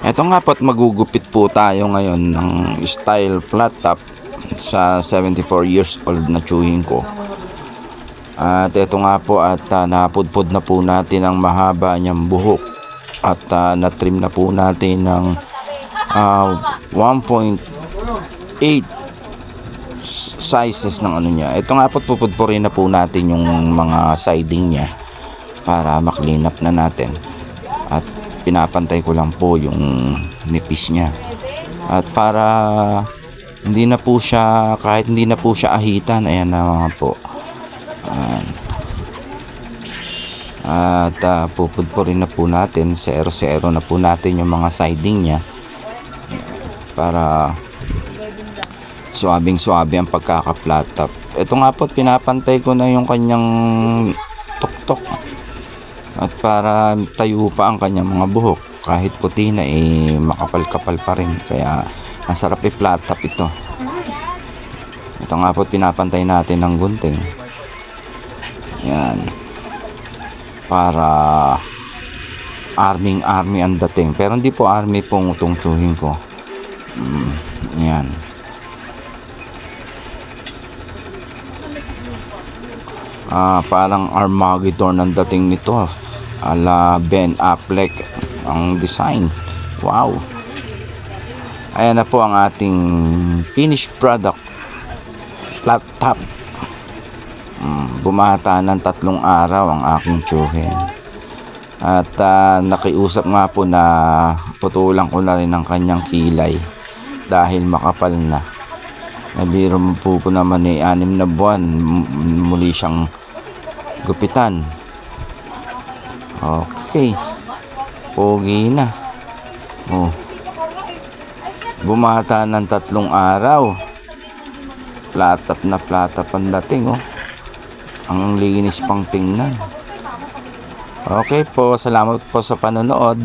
Eto nga po at magugupit po tayo ngayon ng style flat top sa 74 years old na chewing ko. At eto nga po at napudpod na po natin ang mahaba niyang buhok at na-trim na po natin ng 1.8 sizes ng ano niya. Ito nga po pupudpurin na po natin yung mga siding niya para ma-clean up na natin. At pinapantay ko lang po yung nipis niya. At para hindi na po siya, kahit hindi na po siya ahitan, ayan na mga po. At pupudpurin na po natin, zero na po natin yung mga siding niya para suwabing-suwabe ang pagkaka-flat top. Ito nga po, pinapantay ko na yung kanyang tuktok. At para tayo pa ang kanyang mga buhok, kahit puti na makapal-kapal pa rin. Kaya masarap i-flat top ito. Ito nga po, pinapantay natin ng gunting. Yan. Para army ang dating. Pero hindi po army pong itong chewing ko. Yan. Parang Armageddon ang dating nito. Ala Ben Affleck ang design. Wow. Ayan na po ang ating finished product. Flat top. Bumata ng 3 araw ang aking chewing. At nakiusap nga po na putulan ko na rin ang kanyang kilay dahil makapal na. Nabiro mo po ko naman 6 na buwan muli siyang gupitan. Okay. Pogi na. Bumata ng 3 araw. Flat top ang dating. Ang linis pang tingnan. Okay po, salamat po sa panonood.